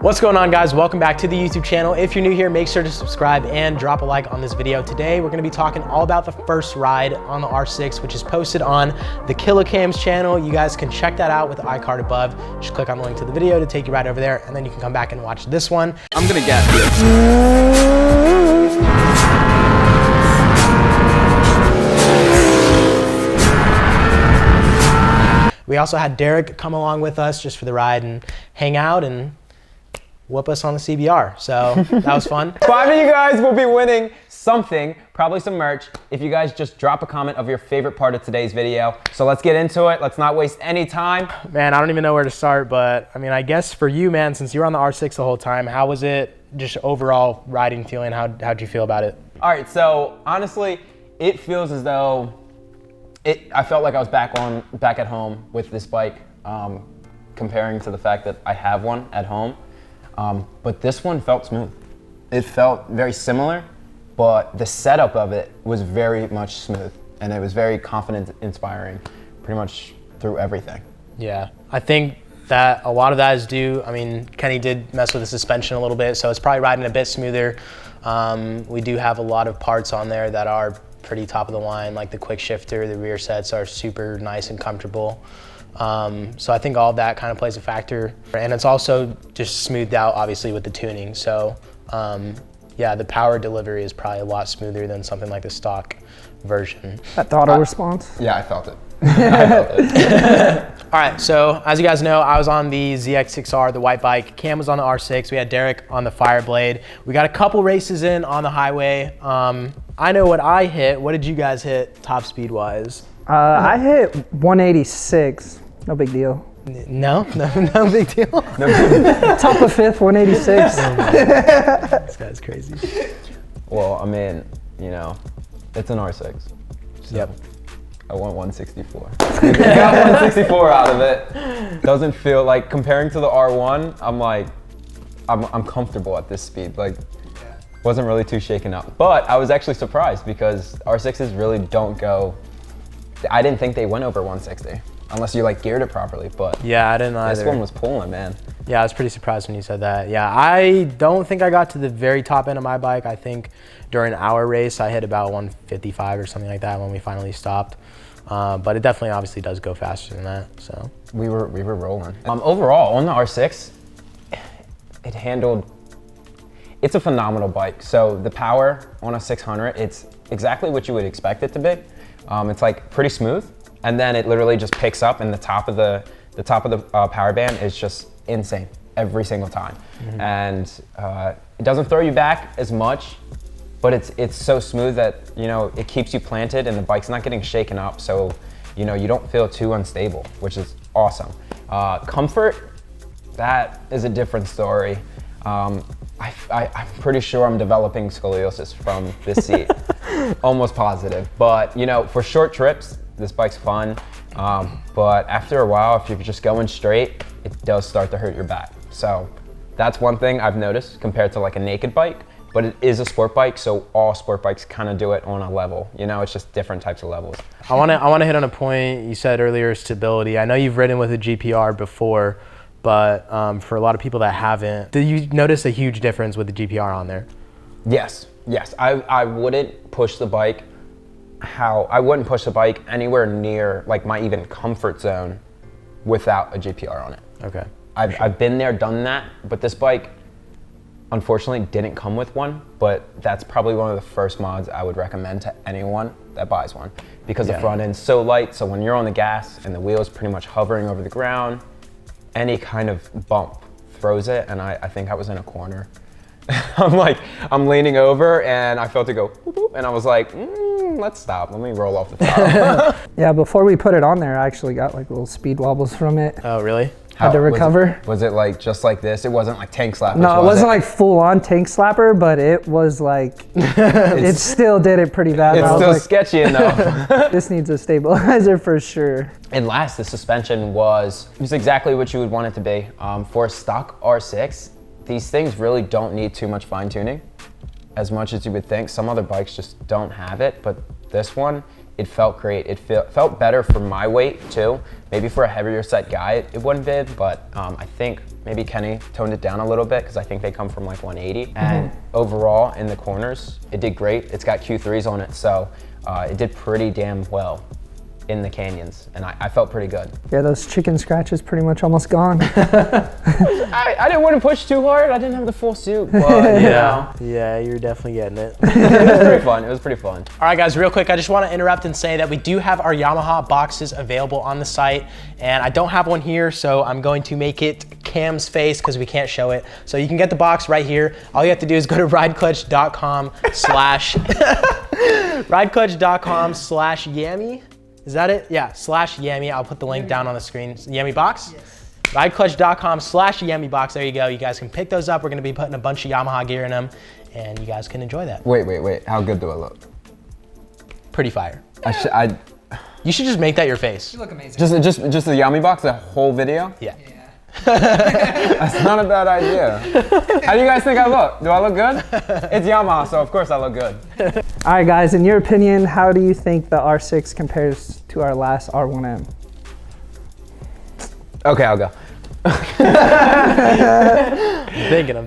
What's going on, guys? Welcome back to the YouTube channel. If you're new here, make sure to subscribe and drop a like on this video. Today, we're gonna be talking all about the first ride on the R6, which is posted on the Kilocams channel. You guys can check that out with the iCard above. Just click on the link to the video to take you right over there, and then you can come back and watch this one. I'm gonna guess. We also had Derek come along with us just for the ride and hang out and whoop us on the CBR. So that was fun. 5 of you guys will be winning something, probably some merch, if you guys just drop a comment of your favorite part of today's video. So let's get into it. Let's not waste any time. Man, I don't even know where to start, but I mean, I guess for you, man, since you were on the R6 the whole time, how was it just overall riding feeling? How'd you feel about it? All right, so honestly, it feels as though I felt like I was back at home with this bike, comparing to the fact that I have one at home. But this one felt smooth. It felt very similar, but the setup of it was very much smooth, and it was very confidence inspiring pretty much through everything. Yeah, I think that a lot of that is due, I mean, Kenny did mess with the suspension a little bit, so it's probably riding a bit smoother. We do have a lot of parts on there that are pretty top of the line, like the quick shifter, the rear sets are super nice and comfortable. So I think all of that kind of plays a factor, and it's also just smoothed out obviously with the tuning. So yeah, the power delivery is probably a lot smoother than something like the stock version. That throttle response? Yeah, I felt it. I felt it. All right, so as you guys know, I was on the ZX6R, the white bike. Cam was on the R6. We had Derek on the Fireblade. We got a couple races in on the highway. I know what I hit. What did you guys hit top speed wise? I hit 186. No big deal. No big deal. Top of fifth, 186. This guy's crazy. Well, I mean, you know, it's an R6. So Yep. I want 164. I got 164 out of it. Doesn't feel like, comparing to the R1, I'm like, I'm comfortable at this speed. Like, wasn't really too shaken up. But I was actually surprised because R6s really don't go, I didn't think they went over 160 unless you like geared it properly, but Yeah, I didn't either. this one was pulling, man. Yeah, I was pretty surprised when you said that. Yeah, I don't think I got to the very top end of my bike. I think during our race, I hit about 155 or something like that when we finally stopped. But it definitely obviously does go faster than that, so. We were rolling. Overall, on the R6, it handled, it's a phenomenal bike. So the power on a 600, it's exactly what you would expect it to be. It's like pretty smooth, and then it literally just picks up, and the top of the power band is just insane every single time. Mm-hmm. And it doesn't throw you back as much, but it's so smooth that, you know, it keeps you planted and the bike's not getting shaken up, so, you know, you don't feel too unstable, which is awesome. Comfort, that is a different story. I'm pretty sure I'm developing scoliosis from this seat. Almost positive. But, you know, for short trips, this bike's fun. But after a while, if you're just going straight, it does start to hurt your back. So that's one thing I've noticed compared to like a naked bike. But it is a sport bike, so all sport bikes kind of do it on a level. You know, it's just different types of levels. I want to hit on a point you said earlier, stability. I know you've ridden with a GPR before, but for a lot of people that haven't, do you notice a huge difference with the GPR on there? Yes. I wouldn't push the bike I wouldn't push the bike anywhere near like my even comfort zone without a GPR on it. Okay. I've been there, done that, but this bike unfortunately didn't come with one, but that's probably one of the first mods I would recommend to anyone that buys one, because the front end's so light, so when you're on the gas and the wheel's pretty much hovering over the ground, any kind of bump throws it, and I think I was in a corner. I'm leaning over and I felt it go boop, boop, and I was like, let's stop, let me roll off the top. Yeah, before we put it on there, I actually got like little speed wobbles from it. Oh, really? Had to recover. Was it like just like this? It wasn't like tank slappers? No, it wasn't like full on tank slapper, but it was like, it still did it pretty bad. It's still like, sketchy enough. This needs a stabilizer for sure. And last, the suspension was exactly what you would want it to be. For a stock R6, these things really don't need too much fine tuning as much as you would think. Some other bikes just don't have it, but this one, It felt great. It felt better for my weight too. Maybe for a heavier set guy, it wouldn't be, but I think maybe Kenny toned it down a little bit because I think they come from like 180. And overall in the corners, it did great. It's got Q3s on it, so it did pretty damn well in the canyons, and I felt pretty good. Yeah, those chicken scratches pretty much almost gone. I didn't want to push too hard. I didn't have the full suit, but you know. Yeah, you're definitely getting it. It was pretty fun. It was pretty fun. All right, guys, real quick, I just want to interrupt and say that we do have our Yamaha boxes available on the site, and I don't have one here, so I'm going to make it Cam's face because we can't show it. So you can get the box right here. All you have to do is go to rideclutch.com/rideclutch.com/Yami. Is that it? Yeah, /Yami. I'll put the link down on the screen. Yami box? Yes. Rideclutch.com/Yami box. There you go. You guys can pick those up. We're going to be putting a bunch of Yamaha gear in them, and you guys can enjoy that. Wait. How good do I look? Pretty fire. I You should just make that your face. You look amazing. just the Yami box, the whole video? Yeah. That's not a bad idea. How do you guys think I look? Do I look good? It's Yamaha, so of course I look good. All right, guys, in your opinion, how do you think the R6 compares to our last R1M? Okay, I'll go. I'm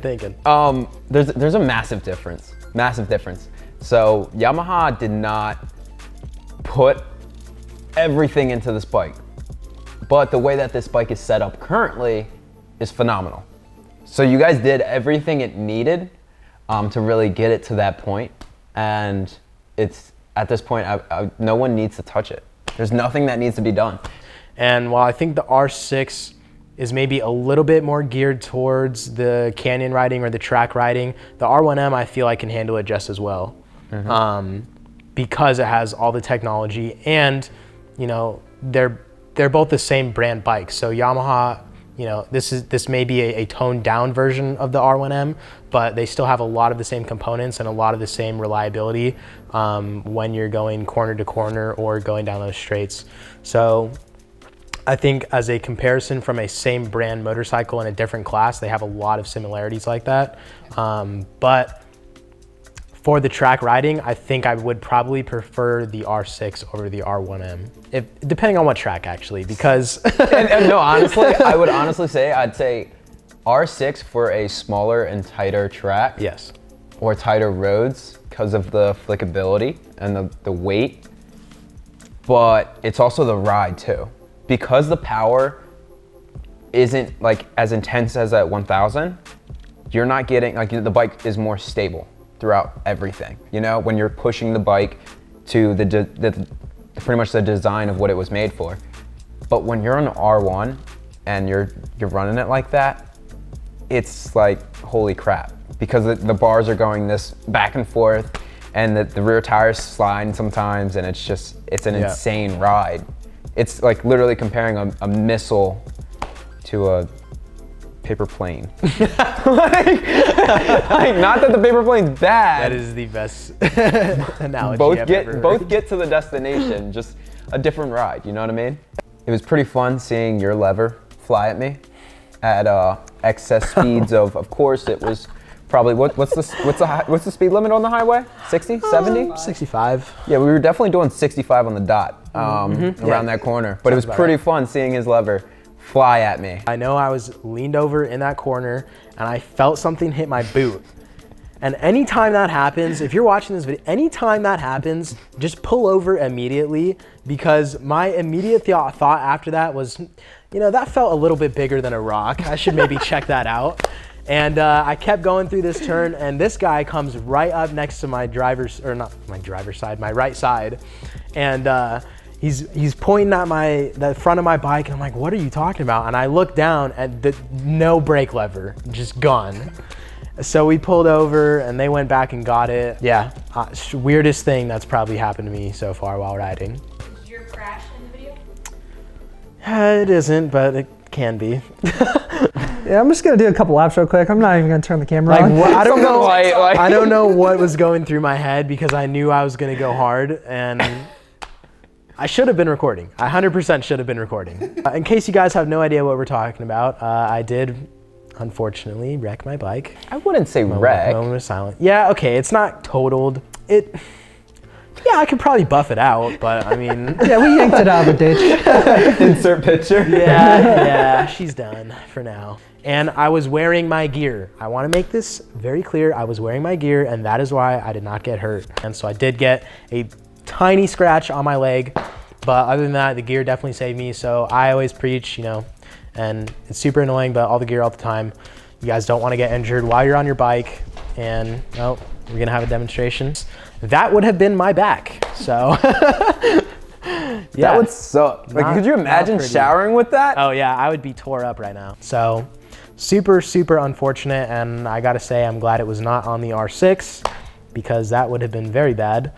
thinking. There's a massive difference. So Yamaha did not put everything into this bike, but the way that this bike is set up currently is phenomenal. So you guys did everything it needed to really get it to that point, and it's at this point no one needs to touch it. There's nothing that needs to be done. And while I think the R6 is maybe a little bit more geared towards the canyon riding or the track riding, the R1M I feel like can handle it just as well, because it has all the technology, and you know they're both the same brand bikes. So Yamaha, you know, this may be a toned down version of the R1M, but they still have a lot of the same components and a lot of the same reliability when you're going corner to corner or going down those straights. So I think as a comparison from a same brand motorcycle in a different class, they have a lot of similarities like that. But for the track riding, I think I would probably prefer the R6 over the R1M, depending on what track actually, because and no, honestly, I would honestly say I'd say R6 for a smaller and tighter track. Yes. Or tighter roads because of the flickability and the weight, but it's also the ride too. Because the power isn't like as intense as that 1000, you're not getting, like, the bike is more stable throughout everything. You know, when you're pushing the bike to the pretty much the design of what it was made for. But when you're on R1 and you're running it like that, it's like, holy crap, because the bars are going this back and forth, and the rear tires slide sometimes, and it's an insane ride. It's like literally comparing a missile to a paper plane. like, not that the paper plane's bad. That is the best analogy both get to the destination, just a different ride, you know what I mean? It was pretty fun seeing your lever fly at me at excess speeds of course it was probably, what's the speed limit on the highway? 60, 70? 65. Yeah, we were definitely doing 65 on the dot around that corner, but it was pretty fun seeing his lever fly at me. I know I was leaned over in that corner and I felt something hit my boot. And anytime that happens, if you're watching this video, anytime that happens, just pull over immediately, because my immediate thought after that was, you know, that felt a little bit bigger than a rock. I should maybe check that out. And I kept going through this turn, and this guy comes right up next to my my right side. And he's pointing at the front of my bike, and I'm like, what are you talking about? And I look down and no brake lever, just gone. So we pulled over and they went back and got it. Yeah, weirdest thing that's probably happened to me so far while riding. Is your crash in the video? It isn't, but it can be. Yeah, I'm just gonna do a couple laps real quick. I'm not even gonna turn the camera on. I don't know. I don't know what was going through my head, because I knew I was gonna go hard, and I should have been recording. I 100% should have been recording. In case you guys have no idea what we're talking about, I did unfortunately wreck my bike. I wouldn't say wreck. Moment of silence. Yeah, okay, it's not totaled. Yeah, I could probably buff it out, but I mean, Yeah, we yanked it out of the ditch. Insert picture. yeah, she's done for now. And I was wearing my gear. I want to make this very clear. I was wearing my gear, and that is why I did not get hurt. And so I did get a tiny scratch on my leg, but other than that, the gear definitely saved me. So I always preach, you know, and it's super annoying, but all the gear all the time. You guys don't want to get injured while you're on your bike. And oh, we're gonna have a demonstration. That would have been my back. So yeah, That would suck. Like, Not- could you not imagine pretty. showering with that? oh yeah, I would be tore up right now. So super, super unfortunate. And I gotta say, I'm glad it was not on the R6 because that would have been very bad.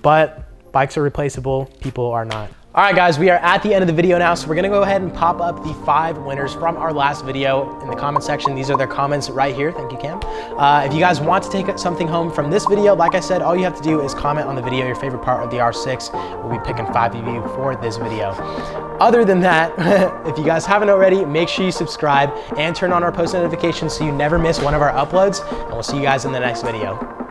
But bikes are replaceable, people are not. All right, guys, we are at the end of the video now, so we're gonna go ahead and pop up the 5 winners from our last video in the comment section. These are their comments right here. Thank you, Cam. If you guys want to take something home from this video, like I said, all you have to do is comment on the video your favorite part of the R6. We'll be picking 5 of you for this video. Other than that, if you guys haven't already, make sure you subscribe and turn on our post notifications so you never miss one of our uploads, and we'll see you guys in the next video.